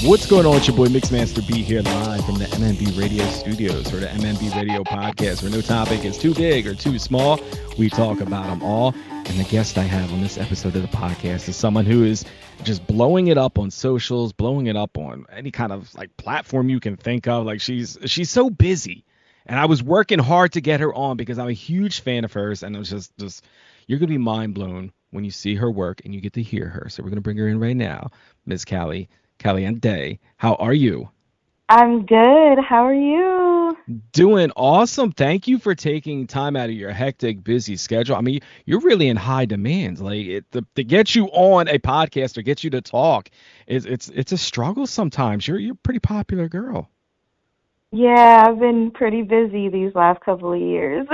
What's going on? It's your boy Mixmaster B here live from the MMB Radio Studios or the MMB Radio Podcast, where no topic is too big or too small. We talk about them all. And the guest I have on this episode of the podcast is someone who is just blowing it up on socials, blowing it up on any kind of like platform you can think of. Like she's so busy. And I was working hard to get her on because I'm a huge fan of hers. And it was just you're going to be mind blown when you see her work and you get to hear her. So we're going to bring her in right now, Miss Caliente. How are you? I'm good. How are you? Doing awesome. Thank you for taking time out of your hectic, busy schedule. I mean, you're really in high demand. Like to get you on a podcast or get you to talk, it's a struggle sometimes. You're a pretty popular girl. Yeah, I've been pretty busy these last couple of years.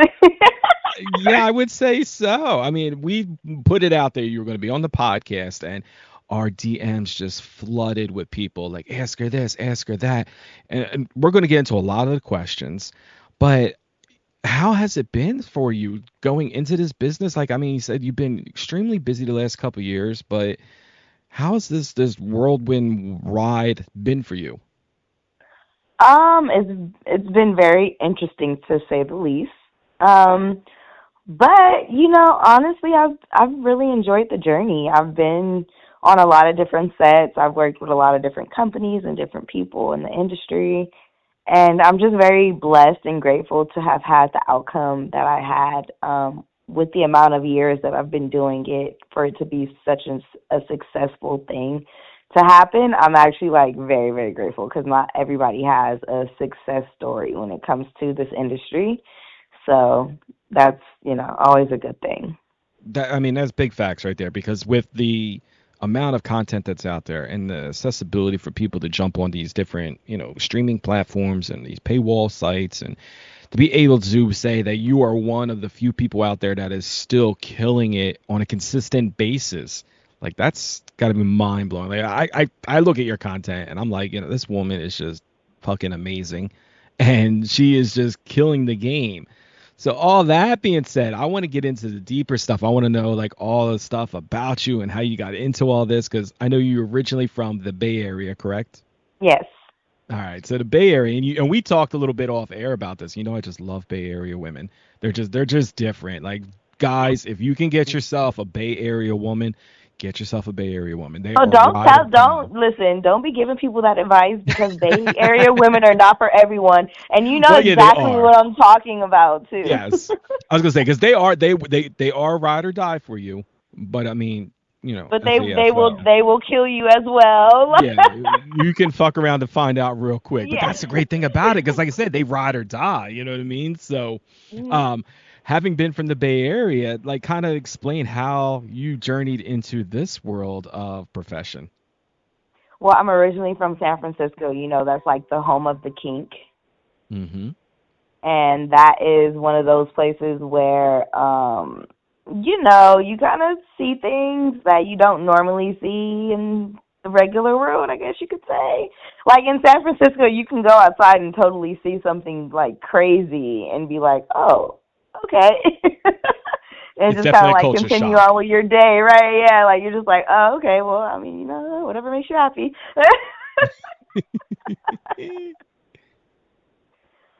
Yeah, I would say so. I mean, we put it out there. You were going to be on the podcast, and our DMs just flooded with people like, ask her this, ask her that. And we're going to get into a lot of the questions. But how has it been for you going into this business? Like, I mean, you said you've been extremely busy the last couple of years, but how has this whirlwind ride been for you? It's been very interesting to say the least. But honestly, I've really enjoyed the journey. I've been on a lot of different sets. I've worked with a lot of different companies and different people in the industry. And I'm just very blessed and grateful to have had the outcome that I had with the amount of years that I've been doing it, for it to be such a successful thing to happen. I'm actually like very, very grateful because not everybody has a success story when it comes to this industry. So that's, always a good thing. That's big facts right there, because with the amount of content that's out there and the accessibility for people to jump on these different, streaming platforms and these paywall sites, and to be able to say that you are one of the few people out there that is still killing it on a consistent basis, like that's got to be mind blowing. Like I look at your content and I'm like, this woman is just fucking amazing, and she is just killing the game. So all that being said, I want to get into the deeper stuff. I want to know like all the stuff about you and how you got into all this, because I know you're originally from the Bay Area, correct? Yes. All right. So the Bay Area, and we talked a little bit off air about this. I just love Bay Area women. They're just different. Like, guys, if you can get yourself a Bay Area woman, get yourself a Bay Area woman. Don't be giving people that advice, because Bay Area women are not for everyone, and exactly what I'm talking about too. Yes, I was gonna say, because they are ride or die for you, but I mean, but they will kill you as well. Yeah, you can fuck around to find out real quick. But that's the great thing about it, because like I said, they ride or die. You know what I mean? So, having been from the Bay Area, like, kind of explain how you journeyed into this world of profession. Well, I'm originally from San Francisco. That's like the home of the kink. Mm-hmm. And that is one of those places where, you kind of see things that you don't normally see in the regular world, I guess you could say. Like in San Francisco, you can go outside and totally see something like crazy and be like, oh, okay. And it's just kind of like continue on with your day, right? Yeah, like you're just like, oh, okay, well, I mean, whatever makes you happy.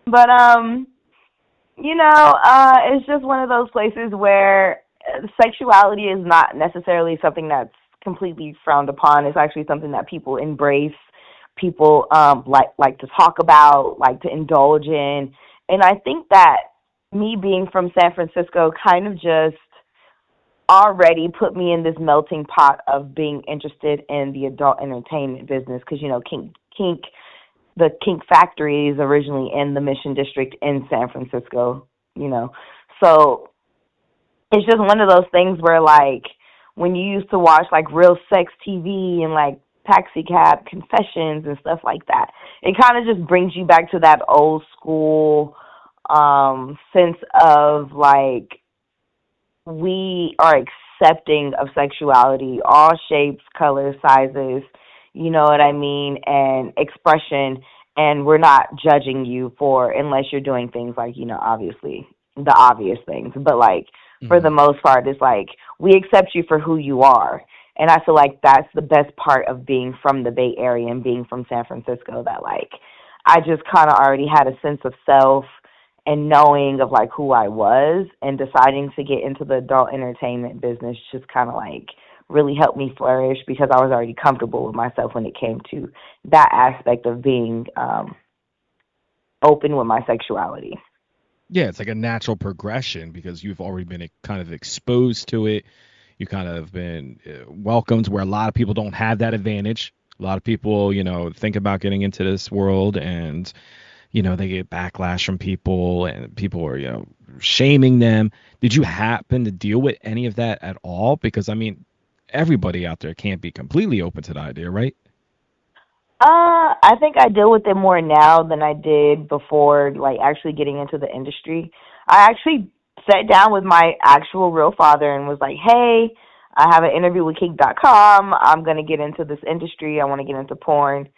But it's just one of those places where sexuality is not necessarily something that's completely frowned upon. It's actually something that people embrace, people like to talk about, like to indulge in. And I think that me being from San Francisco kind of just already put me in this melting pot of being interested in the adult entertainment business, because the Kink Factory is originally in the Mission District in San Francisco, So it's just one of those things where, like, when you used to watch, like, real sex TV and, like, Taxi Cab Confessions and stuff like that, it kind of just brings you back to that old school sense of, like, we are accepting of sexuality, all shapes, colors, sizes, you know what I mean, and expression, and we're not judging you unless you're doing things like, obviously the obvious things, but like for the most part, it's like we accept you for who you are, And I feel like that's the best part of being from the Bay Area and being from San Francisco, that like I just kind of already had a sense of self and knowing of like who I was, and deciding to get into the adult entertainment business just kind of like really helped me flourish because I was already comfortable with myself when it came to that aspect of being open with my sexuality. Yeah, it's like a natural progression because you've already been kind of exposed to it. You kind of been welcomed where a lot of people don't have that advantage. A lot of people, think about getting into this world and, they get backlash from people and people are, shaming them. Did you happen to deal with any of that at all? Because, I mean, everybody out there can't be completely open to the idea, right? I think I deal with it more now than I did before, like actually getting into the industry. I actually sat down with my actual real father and was like, "Hey, I have an interview with Kink.com. I'm gonna get into this industry. I want to get into porn."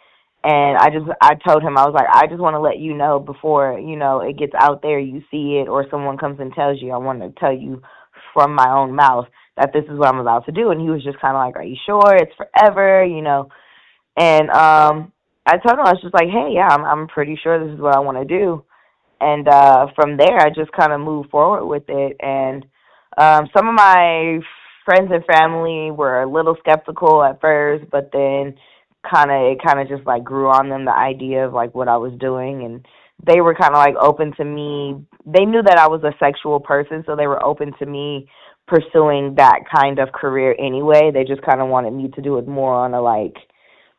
And I told him, I was like, I just want to let you know before it gets out there, you see it, or someone comes and tells you. I want to tell you from my own mouth that this is what I'm about to do. And he was just kind of like, "Are you sure? It's forever?" And I told him, I was just like, "Hey, yeah, I'm pretty sure this is what I want to do." And from there, I just kind of moved forward with it. And some of my friends and family were a little skeptical at first, but then it kind of just like grew on them, the idea of like what I was doing, and they were kind of like open to me. They knew that I was a sexual person, so they were open to me pursuing that kind of career anyway. They just kind of wanted me to do it more on a like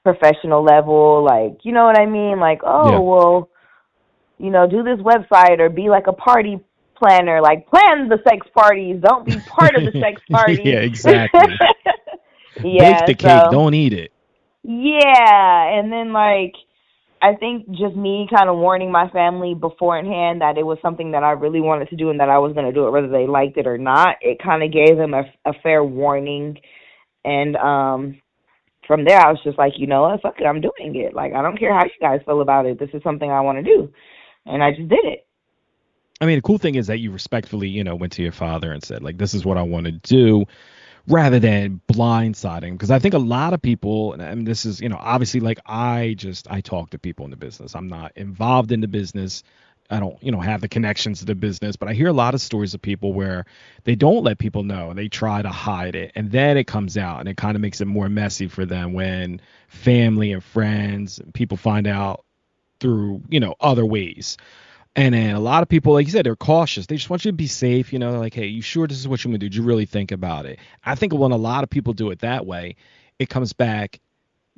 professional level, like, you know what I mean? Like, oh, Yeah. well, do this website or be like a party planner, like plan the sex parties, don't be part of the sex parties. Yeah, exactly. Bake Yeah, the cake, so don't eat it. yeah, and then like I think just me kind of warning my family beforehand that it was something that I really wanted to do and that I was going to do it whether they liked it or not. It kind of gave them a fair warning, and from there, I was just like, you know what, fuck it, I'm doing it. Like, I don't care how you guys feel about it. This is something I want to do, and I just did it. I mean, the cool thing is that you respectfully, went to your father and said, like, this is what I want to do, rather than blindsiding. Because I think a lot of people, and this is, obviously, like, I talk to people in the business. I'm not involved in the business. I don't, have the connections to the business, but I hear a lot of stories of people where they don't let people know. They try to hide it, and then it comes out, and it kind of makes it more messy for them when family and friends and people find out through, other ways. And then a lot of people, like you said, they're cautious. They just want you to be safe. They're like, hey, you sure this is what you're going to do? Did you really think about it? I think when a lot of people do it that way, it comes back,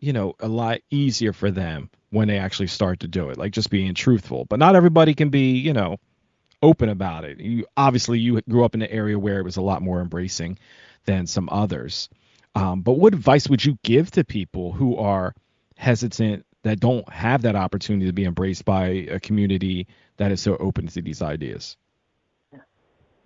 a lot easier for them when they actually start to do it, like just being truthful. But not everybody can be, open about it. You grew up in an area where it was a lot more embracing than some others. But what advice would you give to people who are hesitant, that don't have that opportunity to be embraced by a community that is so open to these ideas?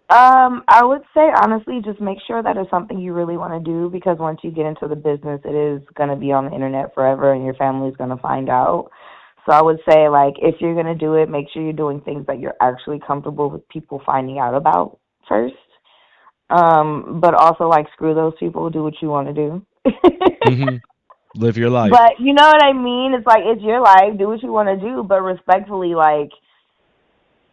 I would say honestly, just make sure that it's something you really want to do, because once you get into the business, it is going to be on the internet forever, and your family's going to find out. So I would say, like, if you're going to do it, make sure you're doing things that you're actually comfortable with people finding out about first. But also, like, screw those people, do what you want to do. Hmm. Live your life. But you know what I mean? It's like, it's your life, do what you want to do, but respectfully, like,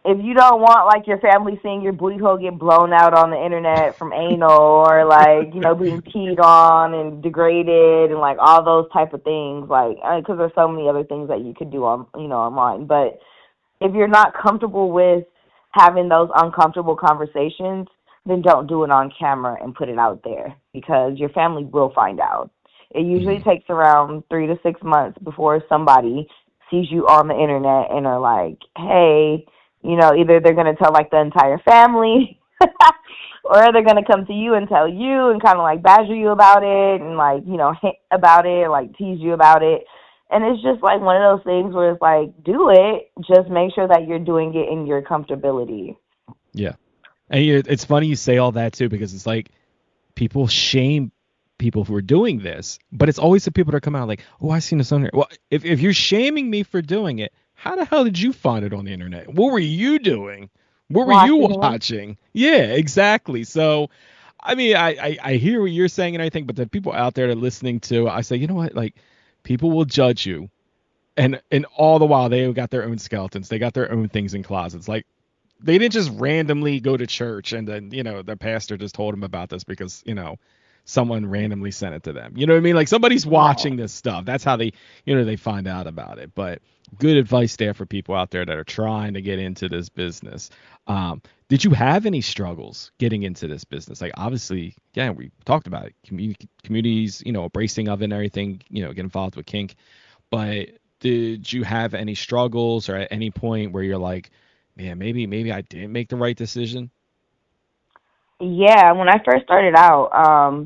if you don't want like your family seeing your booty hole get blown out on the internet from anal, or like being peed on and degraded and like all those type of things, like because there's so many other things that you could do on online. But if you're not comfortable with having those uncomfortable conversations, then don't do it on camera and put it out there, because your family will find out. It usually Mhm. takes around 3 to 6 months before somebody sees you on the internet and are like, hey, either they're going to tell like the entire family or they're going to come to you and tell you and kind of like badger you about it and like, hint about it, like tease you about it. And it's just like one of those things where it's like, do it. Just make sure that you're doing it in your comfortability. Yeah. And it's funny you say all that too, because it's like people shame people who are doing this, but it's always the people that come out like, oh, I seen this on there. Well, if you're shaming me for doing it, how the hell did you find it on the internet? What were you doing? What were you Watching it. watching? Yeah, exactly. So I mean, I hear what you're saying and everything, but the people out there that are listening to, I say, you know what? Like, people will judge you, and all the while they got their own skeletons, they got their own things in closets. Like, they didn't just randomly go to church and then the pastor just told them about this because someone randomly sent it to them. You know what I mean? Like, somebody's Right. watching this stuff. That's how they find out about it. But good advice there for people out there that are trying to get into this business. Did you have any struggles getting into this business? Like, obviously, yeah, we talked about it. Communities, embracing of it and everything, get involved with kink. But did you have any struggles or at any point where you're like, man, maybe I didn't make the right decision? Yeah, when I first started out,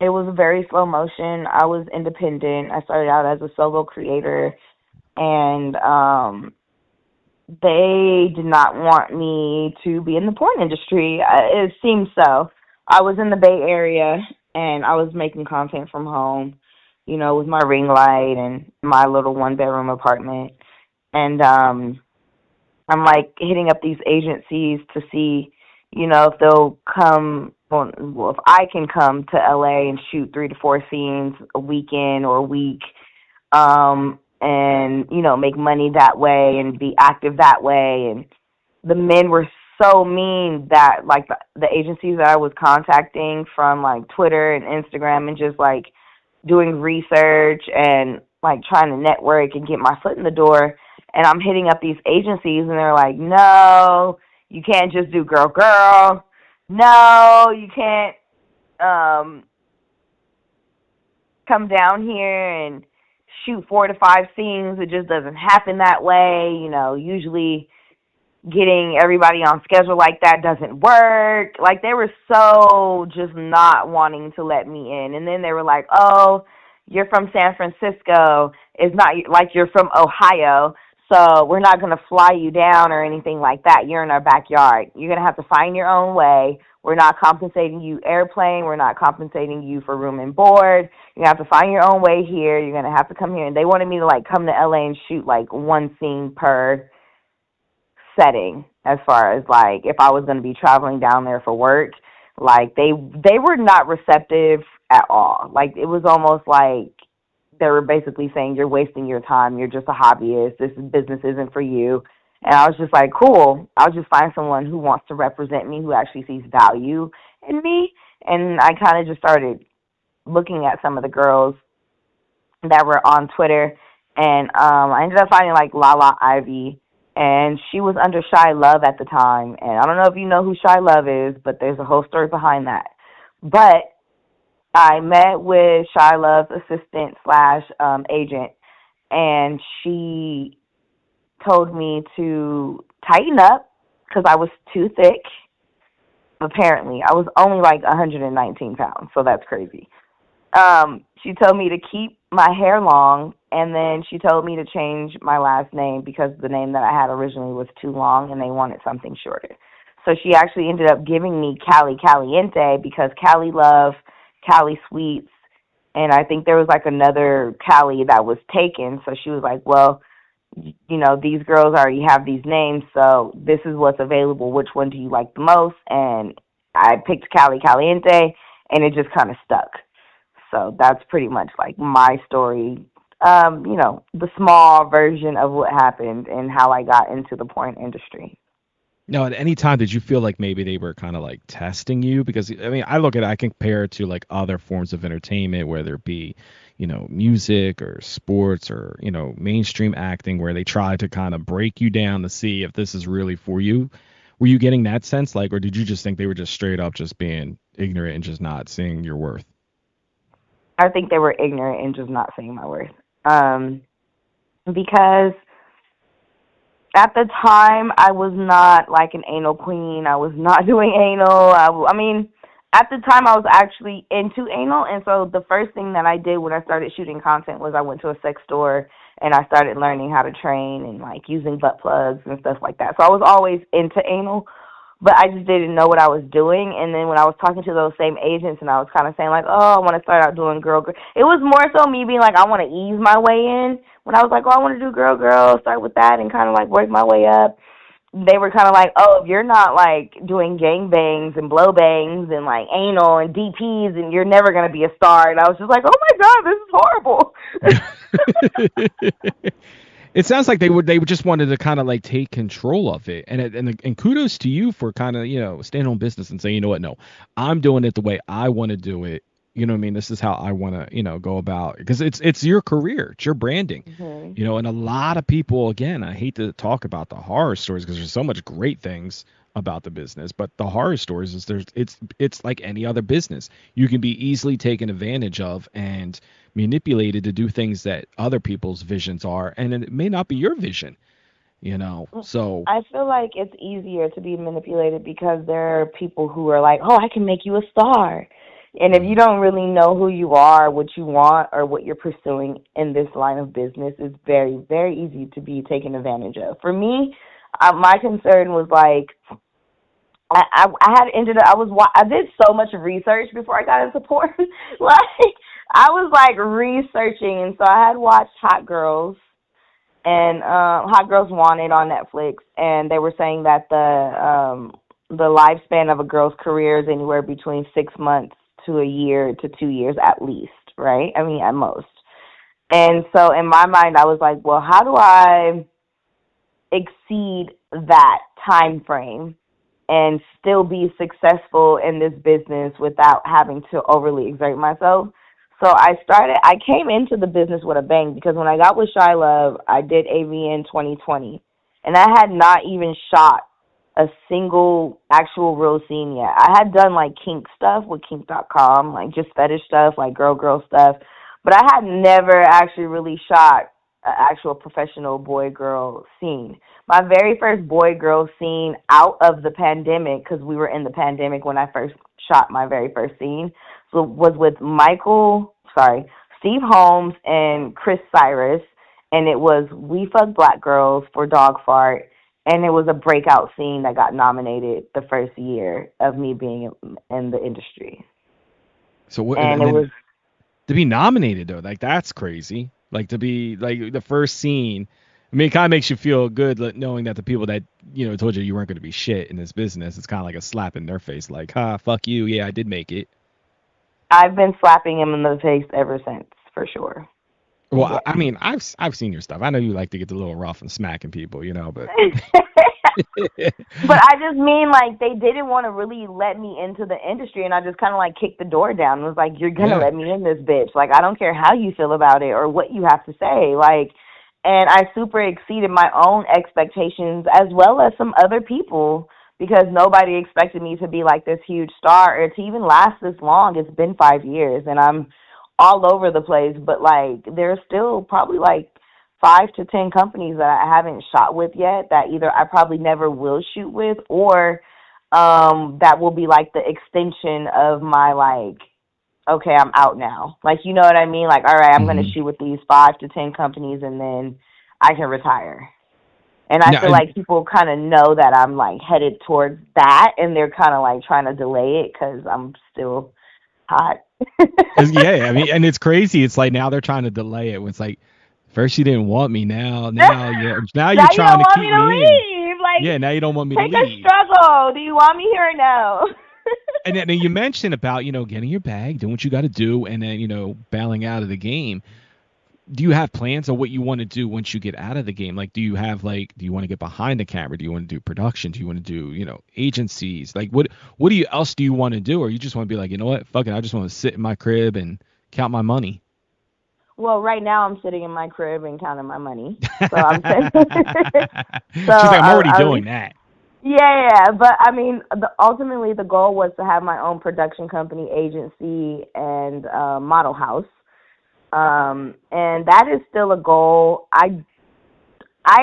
it was very slow motion. I was independent. I started out as a solo creator, and they did not want me to be in the porn industry. It seemed so. I was in the Bay Area, and I was making content from home, with my ring light and my little one bedroom apartment. And I'm like hitting up these agencies to see, if they'll come. Well, if I can come to LA and shoot 3 to 4 scenes a weekend or a week, and make money that way and be active that way. And the men were so mean that like the agencies that I was contacting from like Twitter and Instagram and just like doing research and like trying to network and get my foot in the door, and I'm hitting up these agencies and they're like, no, you can't just do girl girl, no, you can't um come down here and shoot 4 to 5 scenes. It just doesn't happen that way. Usually getting everybody on schedule like that doesn't work. Like, they were so just not wanting to let me in. And then they were like, oh, you're from San Francisco. It's not like you're from Ohio. So we're not going to fly you down or anything like that. You're in our backyard. You're going to have to find your own way. We're not compensating you airplane. We're not compensating you for room and board. You're going to have to find your own way here. You're going to have to come here. And they wanted me to, like, come to LA and shoot, like, 1 scene per setting, as far as like if I was going to be traveling down there for work. Like, they were not receptive at all. Like, it was almost like they were basically saying, you're wasting your time, you're just a hobbyist, this business isn't for you. And I was just like, cool, I'll just find someone who wants to represent me, who actually sees value in me. And I kind of just started looking at some of the girls that were on Twitter, and I ended up finding like Lala Ivy, and she was under Shy Love at the time. And I don't know if you know who Shy Love is, but there's a whole story behind that. But I met with Shy Love's assistant slash agent, and she told me to tighten up because I was too thick. Apparently, I was only like 119 pounds, so that's crazy. She told me to keep my hair long, and then she told me to change my last name because the name that I had originally was too long, and they wanted something shorter. So she actually ended up giving me Cali Caliente because Cali Love, Cali Sweets, and I think there was like another Cali that was taken. So she was like, well, these girls already have these names, so this is what's available. Which one do you like the most? And I picked Cali Caliente, and it just kind of stuck. So that's pretty much like my story. The small version of what happened and how I got into the porn industry. Now, at any time, did you feel like maybe they were kind of like testing you? Because I mean, I compare it to like other forms of entertainment, whether it be, music or sports or, mainstream acting, where they try to kind of break you down to see if this is really for you. Were you getting that sense, like, or did you just think they were just straight up just being ignorant and just not seeing your worth? I think they were ignorant and just not saying my worth. Um, because at the time I was not like an anal queen. I was not doing anal. I mean, at the time I was actually into anal, and so the first thing that I did when I started shooting content was I went to a sex store and I started learning how to train and like using butt plugs and stuff like that. So I was always into anal, but I just didn't know what I was doing. And then when I was talking to those same agents and I was kind of saying like, oh, I want to start out doing girl, girl. It was more so me being like, I want to ease my way in. When I was like, oh, I want to do girl, girl, start with that and kind of like work my way up. they were kind of like, oh, if you're not like doing gangbangs and blow bangs and like anal and DPs, and you're never gonna be a star. And I was just like, oh my god, this is horrible. It sounds like they would just wanted to kind of like take control of it, and kudos to you for kind of standing on business and saying, you know what, no, I'm doing it the way I want to do it. You know what I mean? This is how I want to go about it, because it's your career, it's your branding. Hmm. And a lot of people, again, I hate to talk about the horror stories because there's so much great things about the business, but the horror stories is it's like any other business. You can be easily taken advantage of and manipulated to do things that other people's visions are, and it may not be your vision. So I feel like it's easier to be manipulated because there are people who are like, oh, I can make you a star. And if you don't really know who you are, what you want, or what you're pursuing in this line of business, it's very, very easy to be taken advantage of. For me, my concern was like, I had ended up, I did so much research before I got into porn. Like, I was like researching, and so I had watched Hot Girls and Hot Girls Wanted on Netflix, and they were saying that the lifespan of a girl's career is anywhere between 6 months to a year to 2 years at least, right? I mean, at most. And so in my mind, I was like, well, how do I exceed that time frame and still be successful in this business without having to overly exert myself? So I came into the business with a bang because when I got with Shy Love, I did AVN 2020, and I had not even shot a single actual real scene yet. I had done like kink stuff with kink.com, like just fetish stuff, like girl stuff, but I had never actually really shot an actual professional boy-girl scene. My very first boy-girl scene out of the pandemic, because we were in the pandemic when I first shot my very first scene, so was with Steve Holmes and Chris Cyrus, and it was We Fuck Black Girls for Dog Fart, and it was a breakout scene that got nominated the first year of me being in the industry. so what? And And it then was, to be nominated though, like that's crazy. Like to be like the first scene. I mean, it kind of makes you feel good knowing that the people that told you weren't going to be shit in this business, it's kind of like a slap in their face, like, "Ha, fuck you. Yeah, I did make it." I've been slapping him in the face ever since, for sure. Well, Yeah. I mean, I've seen your stuff. I know you like to get a little rough and smacking people, but But I just mean, like, they didn't want to really let me into the industry, and I just kind of, like, kicked the door down. It was like, you're going to yeah. let me in this bitch. Like, I don't care how you feel about it or what you have to say. Like, and I super exceeded my own expectations as well as some other people because nobody expected me to be, like, this huge star or to even last this long. It's been 5 years, and I'm all over the place. But, like, there's still probably, like, 5 to 10 companies that I haven't shot with yet that either I probably never will shoot with or that will be like the extension of my like, okay, I'm out now. Like, you know what I mean? Like, all right, I'm going to Hmm. shoot with these 5 to 10 companies and then I can retire. And I No, feel like people kind of know that I'm like headed towards that and they're kind of like trying to delay it because I'm still hot. yeah, I mean, and it's crazy. It's like now they're trying to delay it. When it's like first you didn't want me, now Now you're you trying don't to want me keep to me in. leave. Like, Yeah, now you don't want me to take a leave. struggle. Do you want me here or no? And then you mentioned about getting your bag, doing what you got to do, and then bailing out of the game. Do you have plans on what you want to do once you get out of the game? Like, do you have do you want to get behind the camera? Do you want to do production? Do you want to do agencies? Like, what else do you want to do? Or you just want to be like, you know what, fuck it, I just want to sit in my crib and count my money. Well, right now I'm sitting in my crib and counting my money. So I'm saying, She's so like, I'm already I doing that. yeah. But I mean, ultimately the goal was to have my own production company, agency, and model house. And that is still a goal. I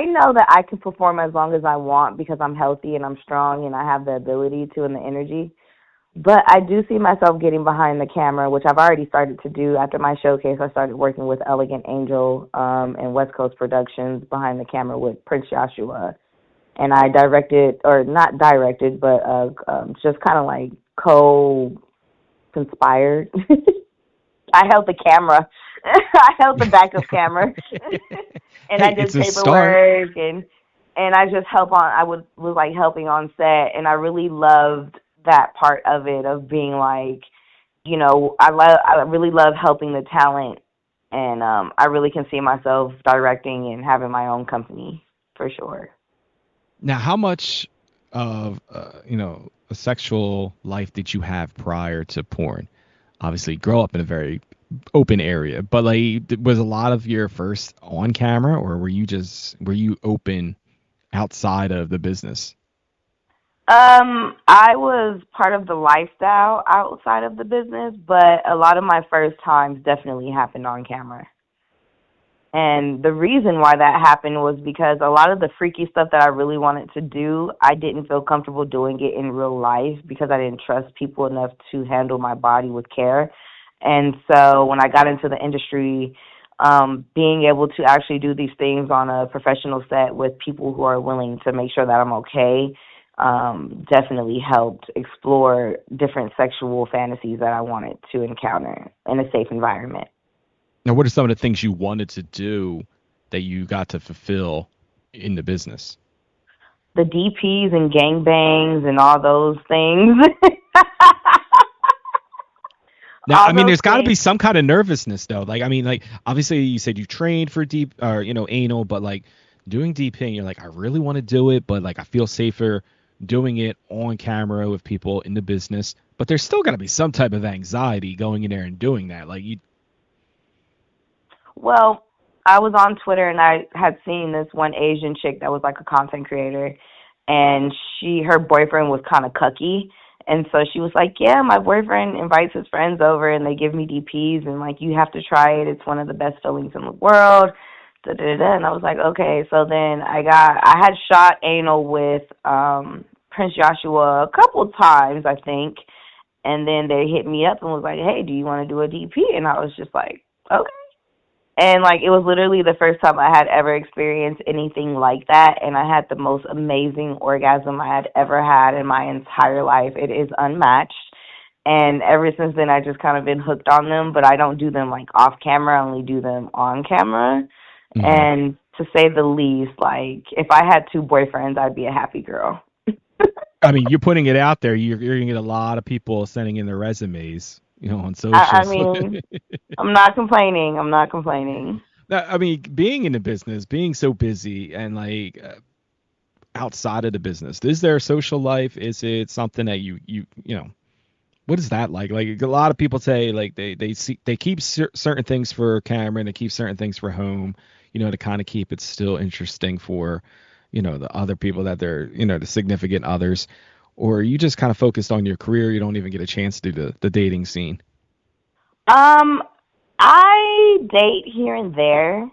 know that I can perform as long as I want because I'm healthy and I'm strong and I have the ability to and the energy. But I do see myself getting behind the camera, which I've already started to do. After my showcase, I started working with Elegant Angel and West Coast Productions behind the camera with Prince Joshua. And I directed, or not directed, but just kind of like co-conspired. I held the camera. I held the backup camera. And I Hey, did it's a start. paperwork and and I just help on. I was like helping on set, and I really loved that part of it, of being like, I really love helping the talent, and I really can see myself directing and having my own company for sure. Now, how much of a sexual life did you have prior to porn? Obviously, grow up in a very open area, but like, was a lot of your first on camera, or were you open outside of the business? I was part of the lifestyle outside of the business, but a lot of my first times definitely happened on camera. And the reason why that happened was because a lot of the freaky stuff that I really wanted to do, I didn't feel comfortable doing it in real life because I didn't trust people enough to handle my body with care. And so when I got into the industry, being able to actually do these things on a professional set with people who are willing to make sure that I'm okay, definitely helped explore different sexual fantasies that I wanted to encounter in a safe environment. Now, what are some of the things you wanted to do that you got to fulfill in the business? The DPs and gangbangs and all those things. Now, All I mean, those there's got to be things. some kind of nervousness though. Like, I mean, like obviously you said you trained for deep or anal, but like doing DP, and you're like, I really want to do it, but like I feel safer doing it on camera with people in the business. But there's still got to be some type of anxiety going in there and doing that. Like, you, Well, I was on Twitter and I had seen this one Asian chick that was like a content creator, and her boyfriend was kind of cucky. And so she was like, "Yeah, my boyfriend invites his friends over and they give me DPs, and like you have to try it. It's one of the best feelings in the world." Da, da, da. And I was like, "Okay." So then I had shot anal with Prince Joshua a couple of times, I think. And then they hit me up and was like, "Hey, do you want to do a DP?" And I was just like, "Okay." And like it was literally the first time I had ever experienced anything like that, and I had the most amazing orgasm I had ever had in my entire life. It is unmatched. And ever since then I just kind of been hooked on them, but I don't do them like off camera, I only do them on camera. mhm. And to say the least, like if I had two boyfriends, I'd be a happy girl. I mean, you're putting it out there. You're gonna get a lot of people sending in their resumes, on I socials. mean, I'm not complaining. I'm not complaining. Now, I mean, being in the business, being so busy, and like outside of the business, is there a social life? Is it something that what is that like? Like a lot of people say, like they keep certain things for camera and they keep certain things for home, to kind of keep it still interesting for, the other people that they're, the significant others, or you just kind of focused on your career. You don't even get a chance to do the dating scene. Um, I date here and there.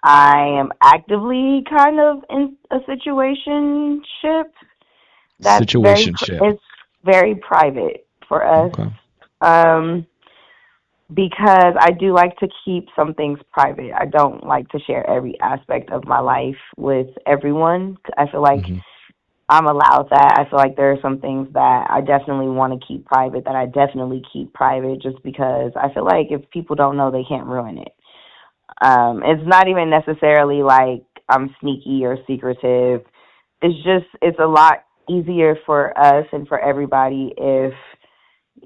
I am actively kind of in a situationship that's Situationship. it's very private for us. Okay. Um, because I do like to keep some things private. I don't like to share every aspect of my life with everyone. I feel like Hmm. I'm allowed that. I feel like there are some things that I definitely want to keep private, that I definitely keep private just because I feel like if people don't know, they can't ruin it. It's not even necessarily like I'm sneaky or secretive. It's a lot easier for us and for everybody if,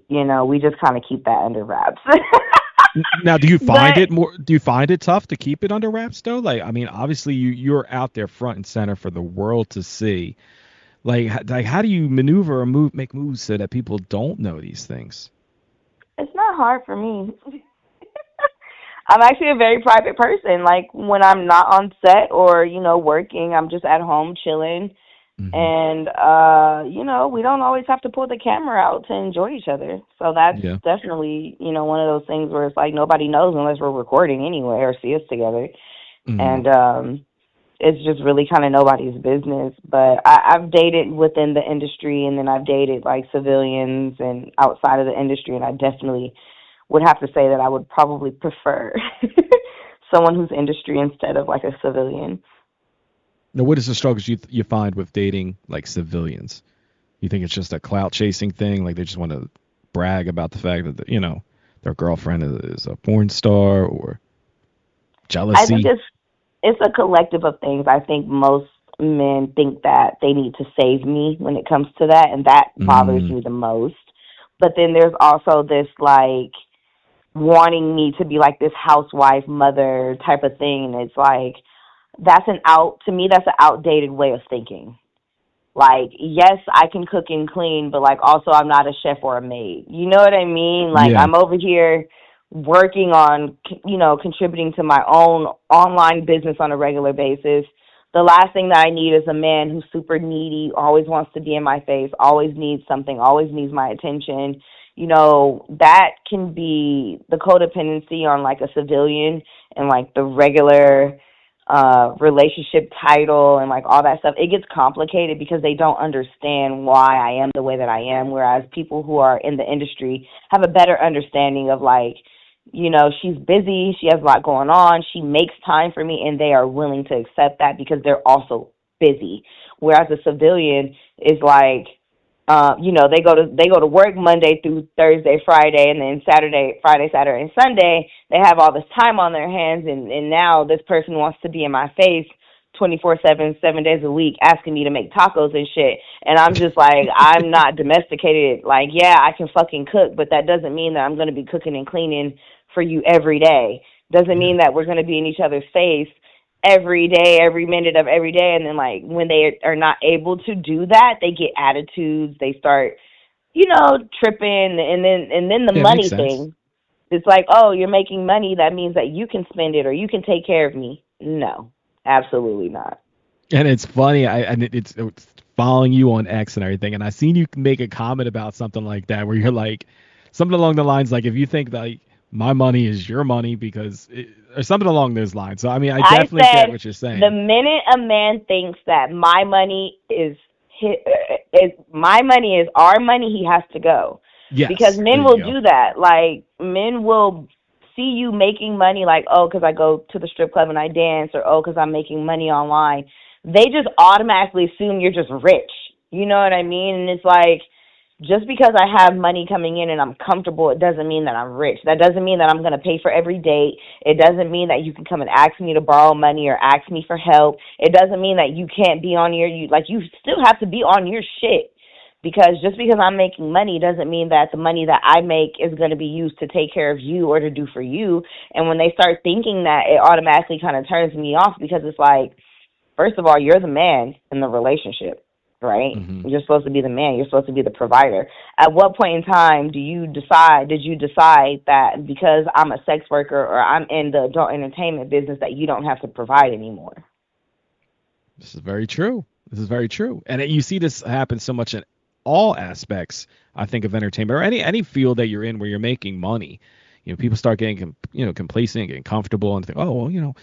we just kind of keep that under wraps. Now, do you find But it more? Do you find it tough to keep it under wraps though? Like, I mean, obviously you're out there front and center for the world to see. Like, how do you maneuver or make moves so that people don't know these things? it's not hard for me. I'm actually a very private person. Like when I'm not on set or, working, I'm just at home chilling. Hmm. And we don't always have to pull the camera out to enjoy each other. So that's Yeah. definitely, one of those things where it's like nobody knows unless we're recording anyway or see us together. Hmm. And it's just really kind of nobody's business. But I've dated within the industry, and then I've dated like civilians and outside of the industry, and I definitely would have to say that I would probably prefer someone who's industry instead of like a civilian. Now, what is the struggles you find with dating like civilians? You think it's just a clout chasing thing? Like they just want to brag about the fact that their girlfriend is a porn star, or I think jealousy? it's a collective of things. I think men think that they need to save me when it comes to that, and that bothers Mm, me the most. But then there's also this like wanting me to be like this housewife mother type of thing, and it's like that's an out to me that's an outdated way of thinking. Like, yes, I can cook and clean, but like also I'm not a chef or a maid. You know what I mean? Like yeah. I'm over here working on, contributing to my own online business on a regular basis. The last thing that I need is a man who's super needy, always wants to be in my face, always needs something, always needs my attention. That can be the codependency on like a civilian and like the regular relationship title and like all that stuff. It gets complicated because they don't understand why I am the way that I am, whereas people who are in the industry have a better understanding of like, she's busy, she has a lot going on, she makes time for me, and they are willing to accept that because they're also busy. Whereas a civilian is like, they go to work Monday through Thursday, Friday, and then Friday, Saturday, and Sunday. They have all this time on their hands, and now this person wants to be in my face 24/7, 7 days a week, asking me to make tacos and shit. And I'm just like, I'm not domesticated. Like, yeah, I can fucking cook, but that doesn't mean that I'm going to be cooking and cleaning for you every day. Doesn't Yeah. mean that we're going to be in each other's face every day, every minute of every day. And then, like, when they are not able to do that, they get attitudes. They start, tripping. And then the Yeah, it makes money sense. thing. It's like, oh, you're making money. That means that you can spend it or you can take care of me. No, absolutely not. And it's funny. It's following you on X and everything, and I seen you make a comment about something like that, where you're like something along the lines like, if you think that like, my money is your money or something along those lines. So I mean, I I definitely get said what you're the saying. minute a man thinks that my money is my money is our money, he has to go. Because Yes, there men you will go. do that. Like men will see you making money, like, oh, because I go to the strip club and I dance, or oh, because I'm making money online. They just automatically assume you're just rich. You know what I mean? And it's like, just because I have money coming in and I'm comfortable, it doesn't mean that I'm rich. That doesn't mean that I'm going to pay for every date. It doesn't mean that you can come and ask me to borrow money or ask me for help. It doesn't mean that you can't be on you still have to be on your shit. Because just because I'm making money doesn't mean that the money that I make is going to be used to take care of you or to do for you. And when they start thinking that, it automatically kind of turns me off, because it's like, first of all, you're the man in the relationship, right? Hmm. You're supposed to be the man. You're supposed to be the provider. At what point in time did you decide that because I'm a sex worker or I'm in the adult entertainment business that you don't have to provide anymore? This is very true. This is very true. And you see this happen so much in all aspects, I think, of entertainment or any field that you're in where you're making money. People start getting complacent, getting comfortable, and think, oh well,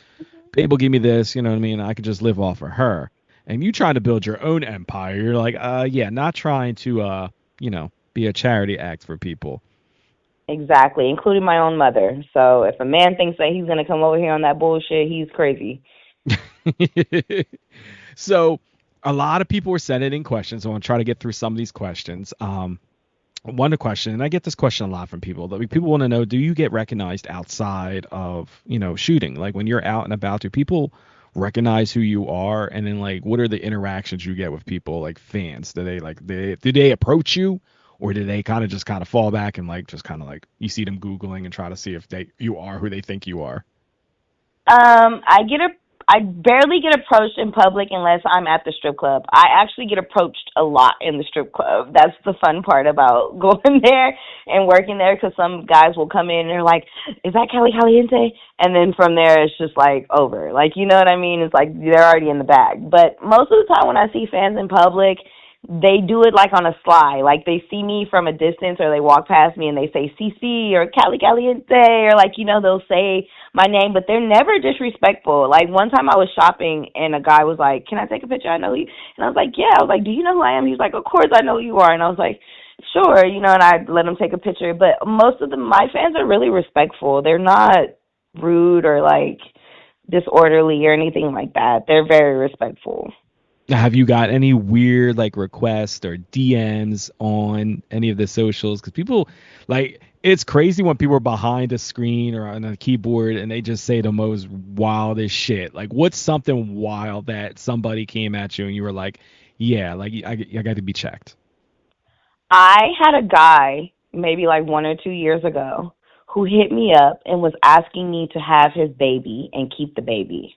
Babe will give me this. You know what I mean? I could just live off of her. And you trying to build your own empire. You're like, yeah, not trying to, be a charity act for people. Exactly, including my own mother. So if a man thinks that he's going to come over here on that bullshit, he's crazy. So a lot of people were sending in questions. I want to try to get through some of these questions. One question, and I get this question a lot from people. That people want to know: do you get recognized outside of shooting? Like when you're out and about, do people recognize who you are? And then like, what are the interactions you get with people, like fans? Do they approach you, or do they kind of fall back and like just kind of like you see them googling and try to see if you are who they think you are? I barely get approached in public unless I'm at the strip club. I actually get approached a lot in the strip club. That's the fun part about going there and working there, because some guys will come in and they're like, "Is that Caliente?" And then from there, it's just like over. Like, you know what I mean? It's like they're already in the bag. But most of the time when I see fans in public, they do it like on a sly. Like they see me from a distance, or they walk past me and they say CC or Caliente, or like, they'll say my name, but they're never disrespectful. Like one time I was shopping and a guy was like, "Can I take a picture? I know you." And I was like, "Yeah." I was like, "Do you know who I am?" He was like, "Of course I know who you are." And I was like, "Sure," and I let him take a picture. But most of my fans are really respectful. They're not rude or like disorderly or anything like that. They're very respectful. Have you got any weird like requests or DMs on any of the socials? Because people like It's crazy when people are behind a screen or on a keyboard and they just say the most wildest shit. Like, what's something wild that somebody came at you and you were like, yeah, like I got to be checked. I had a guy maybe like 1 or 2 years ago who hit me up and was asking me to have his baby and keep the baby.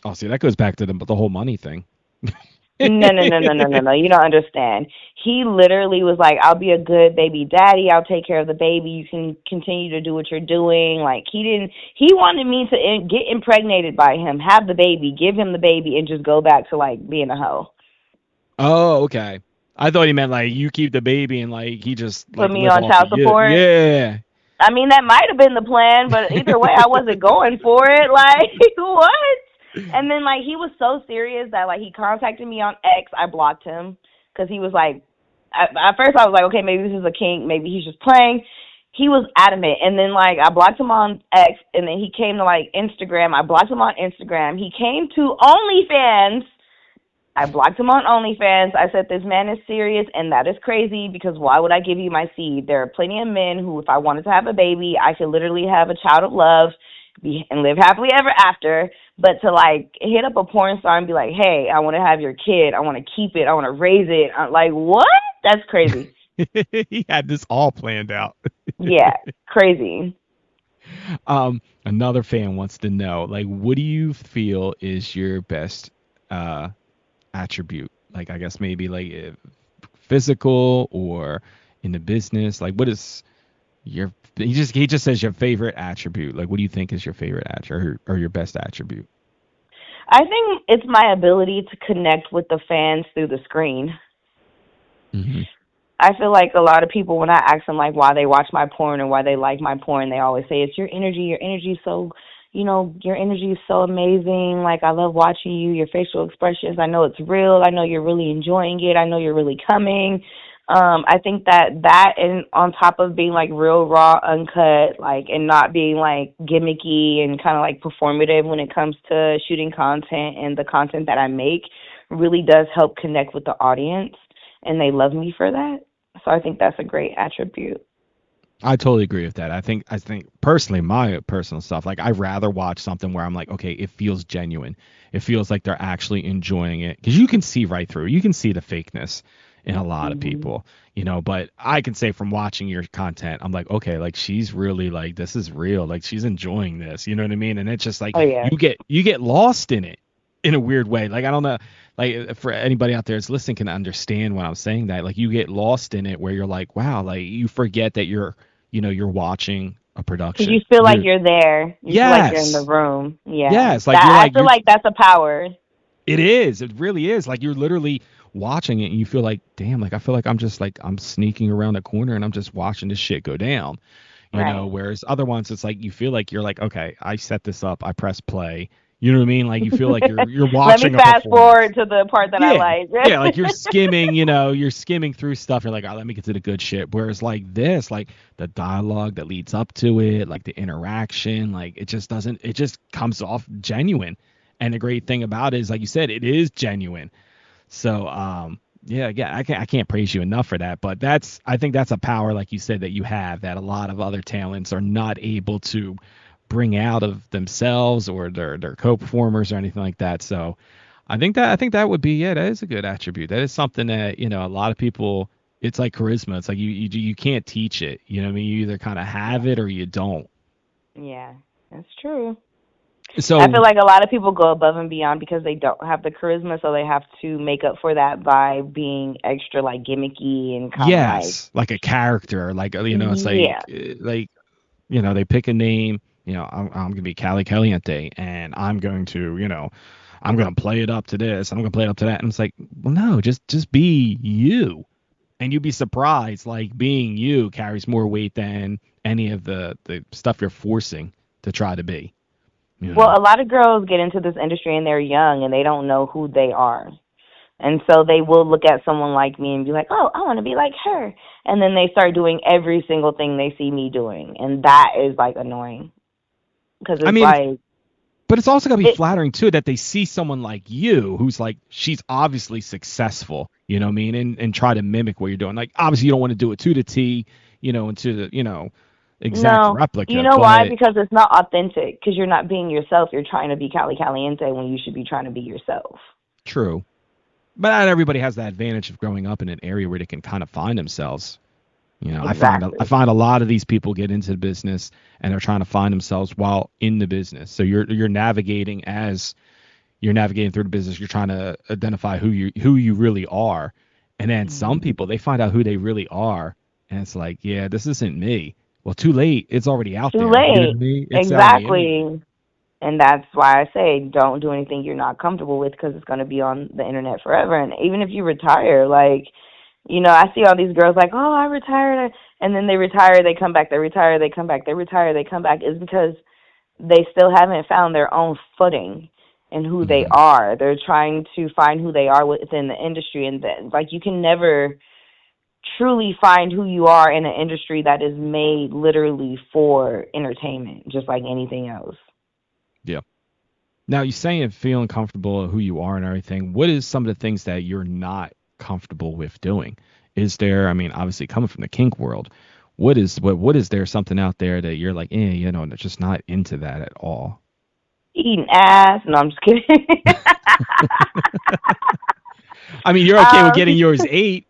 Oh, see, that goes back to the whole money thing. No, no, no, no, no, no, no. You don't understand. He literally was like, "I'll be a good baby daddy. I'll take care of the baby. You can continue to do what you're doing." Like he didn't. He wanted me to get impregnated by him, have the baby, give him the baby, and just go back to like being a hoe. Oh, okay. I thought he meant like you keep the baby and like he just Put like me live on off of child you. support. Yeah. I mean, that might have been the plan, but either way, I wasn't going for it. Like, what? And then, like, he was so serious that, like, he contacted me on X. I blocked him because he was like, at first I was like, okay, maybe this is a kink. Maybe he's just playing. He was adamant. And then, like, I blocked him on X, and then he came to, like, Instagram. I blocked him on Instagram. He came to OnlyFans. I blocked him on OnlyFans. I said, this man is serious, and that is crazy because why would I give you my seed? There are plenty of men who, if I wanted to have a baby, I could literally have a child of love and live happily ever after. But to, like, hit up a porn star and be like, hey, I want to have your kid. I want to keep it. I want to raise it. I'm like, what? That's crazy. He had this all planned out. Yeah, crazy. Another fan wants to know, like, what do you feel is your best attribute? Like, I guess maybe like physical or in the business. Like, what is your? He just says your favorite attribute. Like, what do you think is your favorite attribute or your best attribute? I think it's my ability to connect with the fans through the screen. Mm-hmm. I feel like a lot of people, when I ask them like why they watch my porn or why they like my porn, they always say it's your energy. Your energy is so, your energy is so amazing. Like, I love watching you, your facial expressions. I know it's real. I know you're really enjoying it. I know you're really coming. I think that and on top of being like real raw, uncut, like, and not being like gimmicky and kind of like performative when it comes to shooting content and the content that I make really does help connect with the audience, and they love me for that. So I think that's a great attribute. I totally agree with that. I think personally, my personal stuff, like I rather watch something where I'm like, okay, it feels genuine. It feels like they're actually enjoying it because you can see right through. You can see the fakeness in a lot of Hmm. people, but I can say from watching your content, I'm like, okay, like she's really like this is real. Like she's enjoying this. You know what I mean? And it's just like Oh yeah. you get lost in it in a weird way. Like I don't know, like for anybody out there that's listening can understand when I'm saying that. Like you get lost in it where you're like, wow, like you forget that you're watching a Because you production. feel like you're there. You feel like you're in the Yes. room. Yeah. Yes. Like you're That I like, feel like that's a power. it is. It really is. Like you're literally watching it and you feel like, damn, like I feel like I'm just like, I'm sneaking around the corner and I'm just watching this shit go down, Right. whereas other ones, it's like, you feel like you're like, okay, I set this up. I press play. You know what I mean? Like you feel like you're Let me watching a fast performance. forward to the part that I Yeah. like. Yeah, like you're skimming through stuff. You're like, oh, let me get to the good shit. Whereas like this, like the dialogue that leads up to it, like the interaction, like it just comes off genuine. And the great thing about it is, like you said, it is genuine. So, yeah, I can't praise you enough for that. But I think that's a power, like you said, that you have that a lot of other talents are not able to bring out of themselves or their co-performers or anything like that. So, I think that would be, yeah, that is a good attribute. That is something that a lot of people. It's like charisma. It's like you can't teach it. You know what I mean? You either kind of have Yeah. it or you don't. Yeah. That's true. I feel So like a lot of people go above and beyond because they don't have the charisma, so they have to make up for that by being extra like gimmicky and kind of like, yes, like a character, like it's yeah. they pick a name. I'm gonna be Caliente, and I'm gonna play it up to this. I'm gonna play it up to that, and it's like, well, no, just be you, and you'd be surprised. Like being you carries more weight than any of the stuff you're forcing to try to be. You Well, know. a lot of girls get into this industry and they're young and they don't know who they are. And so they will look at someone like me and be like, oh, I want to be like her. And then they start doing every single thing they see me doing. And that is like annoying because I it's mean, like, but it's also got to be it, flattering too that they see someone like you who's like she's obviously successful, you know what I mean, and try to mimic what you're doing. Like obviously you don't want to do it to the T, into the, exact No, you replica. know why? But Because it's not authentic. Because you're not being yourself. You're trying to be Caliente when you should be trying to be yourself. true. But not everybody has that advantage of growing up in an area where they can kind of find themselves. I Exactly. find a lot of these people get into the business and they're trying to find themselves while in the business. So you're navigating as you're navigating through the business. You're trying to identify who you really are. And then some Mhm. people, they find out who they really are, and it's like, yeah, this isn't me. Well, too late. It's already out Too there. You know what late. I mean? It's out on the internet. Exactly. And that's why I say don't do anything you're not comfortable with because it's going to be on the internet forever. And even if you retire, like, I see all these girls like, oh, I retired. And then they retire, they come back, they retire, they come back, they retire, they come back. It's because they still haven't found their own footing in who they Hmm. are. They're trying to find who they are within the industry. And then, like, you can never truly find who you are in an industry that is made literally for entertainment, just like anything else. Yeah. Now, you saying feeling comfortable who you are and everything. What is some of the things that you're not comfortable with doing? Is there? I mean, obviously coming from the kink world, what is there something out there that you're like, just not into that at all? Eating ass. No, I'm just kidding. I mean, you're okay with um, getting yours ate.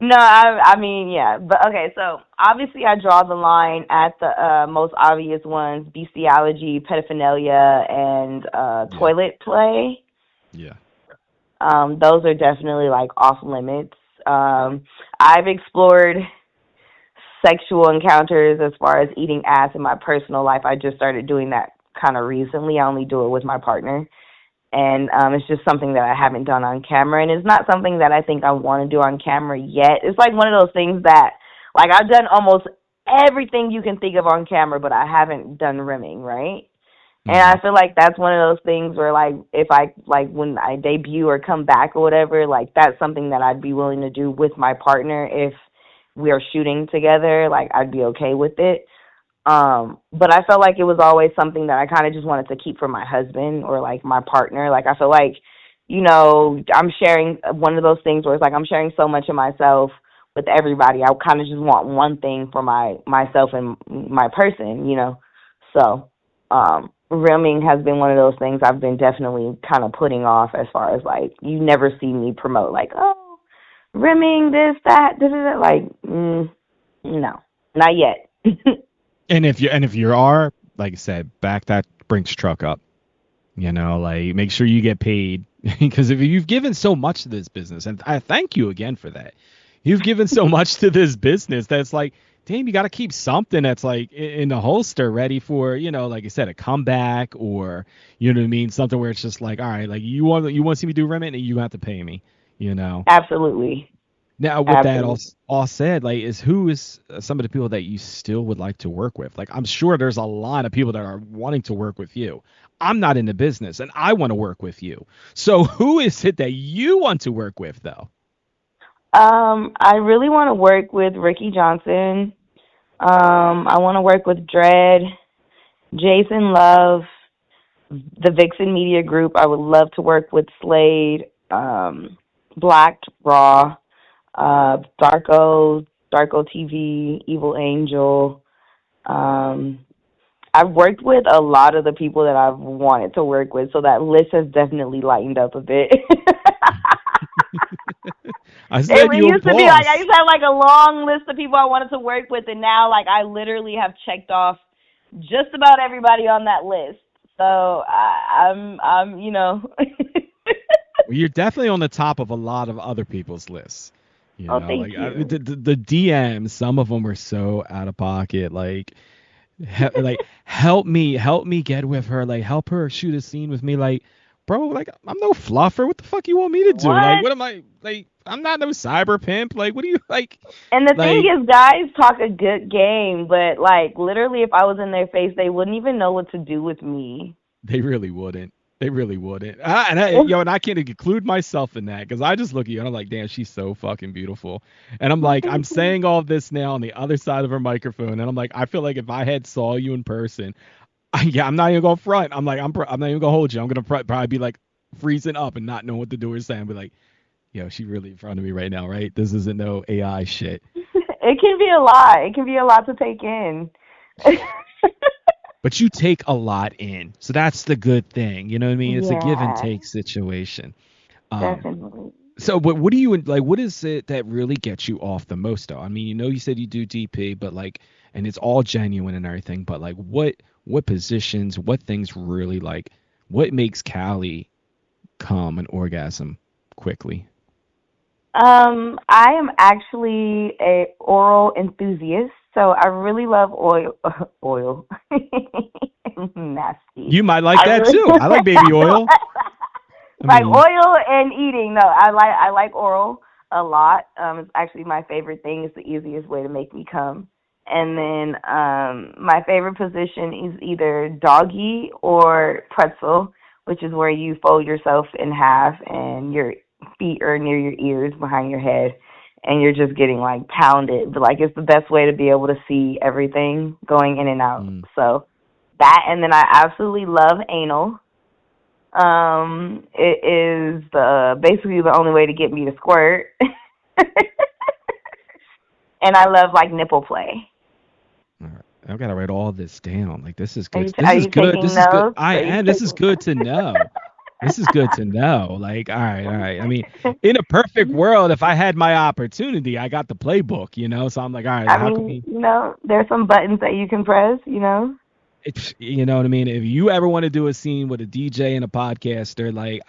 no, I mean, yeah. But okay, so obviously I draw the line at the most obvious ones: bestiality, pedophilia, and Yeah. toilet play. Yeah. Those are definitely like off limits. I've explored sexual encounters as far as eating ass in my personal life. I just started doing that kind of recently. I only do it with my partner. And it's just something that I haven't done on camera. And it's not something that I think I want to do on camera yet. It's like one of those things that, like, I've done almost everything you can think of on camera, but I haven't done rimming, right? And Hmm. I feel like that's one of those things where, like, if I, like, when I debut or come back or whatever, like, that's something that I'd be willing to do with my partner if we are shooting together. Like, I'd be okay with it. But I felt like it was always something that I kind of just wanted to keep for my husband or, like, my partner. Like, I feel like, I'm sharing one of those things where it's like I'm sharing so much of myself with everybody. I kind of just want one thing for myself and my person. So, rimming has been one of those things I've been definitely kind of putting off as far as like you never see me promote like, oh, rimming this, that, da, da, da. Like, no, not yet. And if you are, like I said, back that Brinks truck up. Like make sure you get paid because if you've given so much to this business, and I thank you again for that. You've given so much to this business that's like, damn, you got to keep something that's like in the holster, ready for, like I said, a comeback or you know what I mean, something where it's just like, all right, like you want to see me do remit, and you have to pay me, you know. Absolutely. Now, with that all, Absolutely. all said, like, who is some of the people that you still would like to work with? Like, I'm sure there's a lot of people that are wanting to work with you. I'm not in the business, and I want to work with you. So, who is it that you want to work with, though? I really want to work with Ricky Johnson. I want to work with Dredd, Jason Love, the Vixen Media Group. I would love to work with Slade, Black Raw, Darko TV, Evil Angel. Um, I've worked with a lot of the people that I've wanted to work with, so that list has definitely lightened up a bit. I It said you a used to be like I boss. used to have like a long list of people I wanted to work with, and now like I literally have checked off just about everybody on that list. So I'm. Well, you're definitely on the top of a lot of other people's lists. Oh, thank Like you. the DMs, some of them are so out of pocket. Like help me get with her, like help her shoot a scene with me, like bro, like I'm no fluffer, what the fuck you want me to do, like What? what am I, like I'm not no cyber pimp, like what do you And the thing like is, guys talk a good game, but like literally, if I was in their face, they wouldn't even know what to do with me. they really wouldn't and I can't include myself in that because I just look at you and I'm like, damn, she's so fucking beautiful, and I'm Well, like, I'm thank you. saying all this now on the other side of her microphone, and I'm like, I feel like if I had saw you in person, yeah, I'm not even gonna front. I'm not even gonna hold you. I'm gonna probably be like freezing up and not know what to do or say. Be like, yo, she really in front of me right now, right? This isn't no AI shit. It can be a lot. It can be a lot to take in. But you take a lot in, so that's the good thing. You know what I mean? It's a give and Yeah, take situation. Um, definitely. so what do you like? What is it that really gets you off the most though? I mean, you said you do DP, but like, and it's all genuine and everything. But like, what positions, what things really like, what makes Cali come an orgasm quickly? I am actually a oral enthusiast, so I really love oil. Oil, nasty. You might like I that really too. I like baby oil. I like mean, oil and eating. No, I like oral a lot. It's actually my favorite thing. It's the easiest way to make me come. And then my favorite position is either doggy or pretzel, which is where you fold yourself in half and your feet are near your ears behind your head and you're just getting like pounded. But like it's the best way to be able to see everything going in and out. mm. So that, and then I absolutely love anal. It is basically the only way to get me to squirt. And I love like nipple play. All right. I've got to write all this down. Like this is Are good. you This are is you good. taking This is good. notes? I Are you am. This is taking good to know. This is good to know. Like, all right, all right. I mean, in a perfect world, if I had my opportunity, I got the playbook, So I'm like, all right, I how can mean, we? there's some buttons that you can press. It's, you know what I mean. If you ever want to do a scene with a DJ and a podcaster, like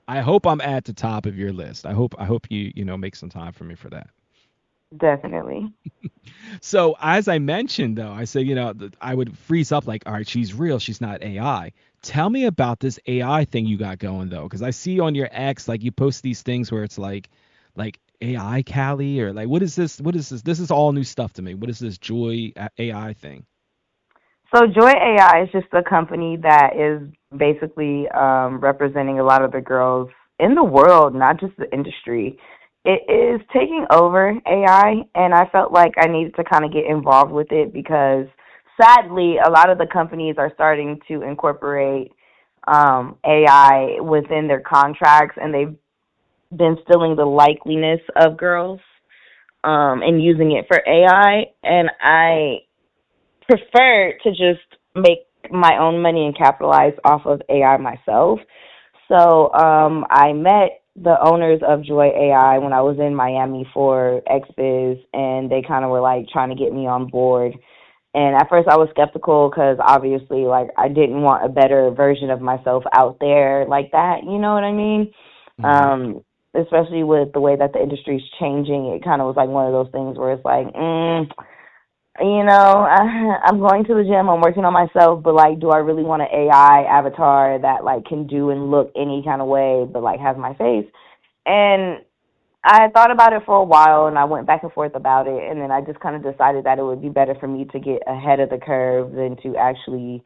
I hope I'm at the top of your list. I hope you make some time for me for that. Definitely. So as I mentioned, though, I said, I would freeze up like, all right, she's real. She's not AI. Tell me about this AI thing you got going though, because I see on your X, like you post these things where it's like AI Cali or like, what is this? What is this? This is all new stuff to me. What is this Joy AI thing? So Joy AI is just a company that is basically representing a lot of the girls in the world, not just the industry. It is taking over AI, and I felt like I needed to kind of get involved with it because sadly, a lot of the companies are starting to incorporate AI within their contracts, and they've been stealing the likeliness of girls and using it for AI. And I prefer to just make my own money and capitalize off of AI myself. So I met the owners of Joy AI when I was in Miami for XBiz, and they kind of were like trying to get me on board. And at first I was skeptical because obviously, like, I didn't want a better version of myself out there like that. You know what I mean? Hmm. Especially with the way that the industry's changing, it kind of was like one of those things where it's like, I'm going to the gym, I'm working on myself, but like, do I really want an AI avatar that like can do and look any kind of way, but like has my face? And I thought about it for a while, and I went back and forth about it, and then I just kind of decided that it would be better for me to get ahead of the curve than to actually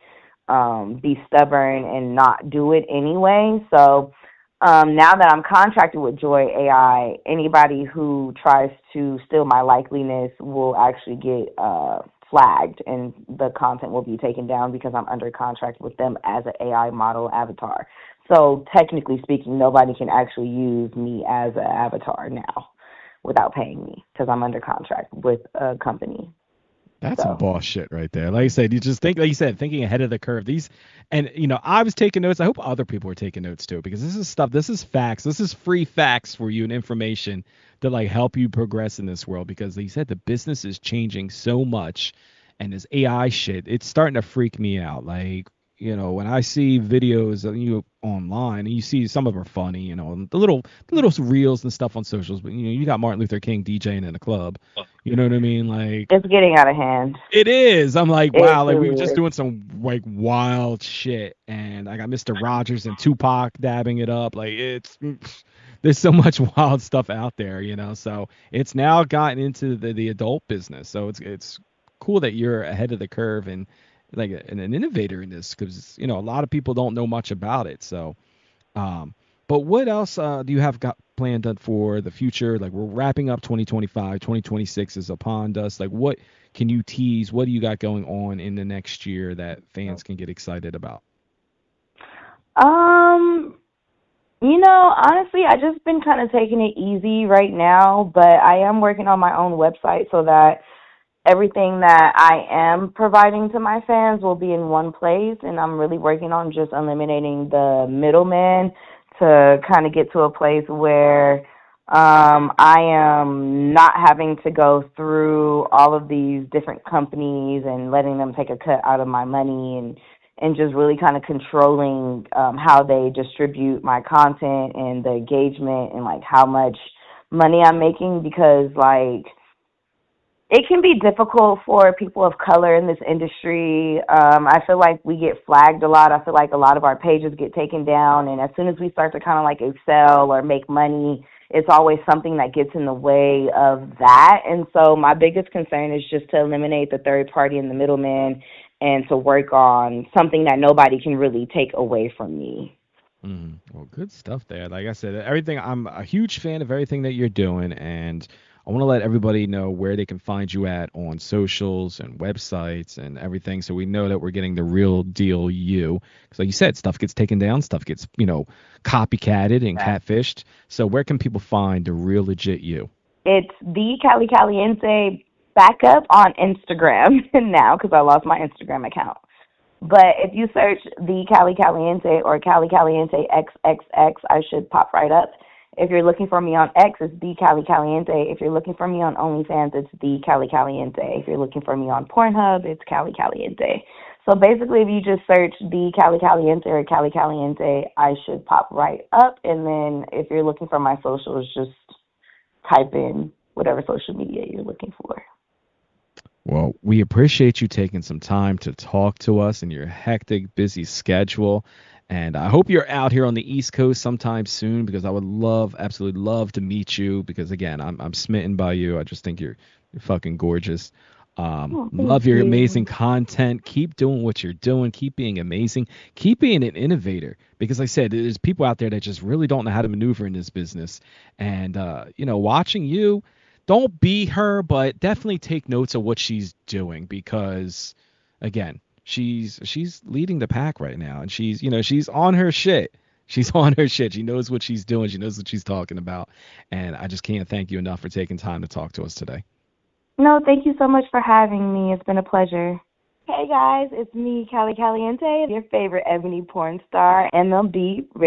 be stubborn and not do it anyway. So now that I'm contracted with Joy AI, anybody who tries to steal my likeliness will actually get flagged, and the content will be taken down because I'm under contract with them as an AI model avatar. So technically speaking, nobody can actually use me as an avatar now without paying me because I'm under contract with a company. That's some So boss shit right there. Like I said, you just think, like you said, thinking ahead of the curve. These, and I was taking notes. I hope other people were taking notes too, because this is stuff. This is facts. This is free facts for you and information to like help you progress in this world. Because like you said, the business is changing so much, and this AI shit, it's starting to freak me out. Like, when I see videos of you online and you see some of them are funny, the little reels and stuff on socials, but you got Martin Luther King DJing in a club. You know what I mean? Like, it's getting out of hand. it is. I'm like, It wow, like we were truly just is. doing some like wild shit, and I got Mr. Rogers and Tupac dabbing it up. Like there's so much wild stuff out there, So it's now gotten into the adult business. So it's cool that you're ahead of the curve and like an innovator in this, because a lot of people don't know much about it. So um, but what else do you have got planned for the future? Like, we're wrapping up 2025, 2026 is upon us. Like, what can you tease? What do you got going on in the next year that fans can get excited about? Um, Honestly, I just been kind of taking it easy right now, but I am working on my own website so that everything that I am providing to my fans will be in one place, and I'm really working on just eliminating the middleman to kind of get to a place where I am not having to go through all of these different companies and letting them take a cut out of my money and just really kind of controlling how they distribute my content and the engagement and like how much money I'm making because like it can be difficult for people of color in this industry. I feel like we get flagged a lot. I feel like a lot of our pages get taken down, and as soon as we start to kind of like excel or make money, it's always something that gets in the way of that. And so my biggest concern is just to eliminate the third party and the middleman and to work on something that nobody can really take away from me. Well, good stuff there. Like I said, everything. I'm a huge fan of everything that you're doing, and I want to let everybody know where they can find you at on socials and websites and everything, so we know that we're getting the real deal you. Because, like you said, stuff gets taken down, stuff gets copycatted and catfished. So where can people find the real legit you? It's the Cali Caliente backup on Instagram now because I lost my Instagram account. But if you search the Cali Caliente or Cali Caliente XXX, I should pop right up. If you're looking for me on X, it's the Cali Caliente. If you're looking for me on OnlyFans, it's the Cali Caliente. If you're looking for me on Pornhub, it's Cali Caliente. So basically, if you just search the Cali Caliente or Cali Caliente, I should pop right up. And then if you're looking for my socials, just type in whatever social media you're looking for. Well, we appreciate you taking some time to talk to us in your hectic, busy schedule. And I hope you're out here on the East Coast sometime soon because I would absolutely love to meet you because, again, I'm smitten by you. I just think you're fucking gorgeous. Thank Love your you. amazing content. Keep doing what you're doing. Keep being amazing. Keep being an innovator because, like I said, there's people out there that just really don't know how to maneuver in this business. And, watching you, don't be her, but definitely take notes of what she's doing because, again, she's leading the pack right now, and she's on her shit. She's on her shit. She knows what she's doing. She knows what she's talking about, and I just can't thank you enough for taking time to talk to us today. No, thank you so much for having me. It's been a pleasure. Hey guys, it's me, Cali Caliente, your favorite ebony porn star, MMB.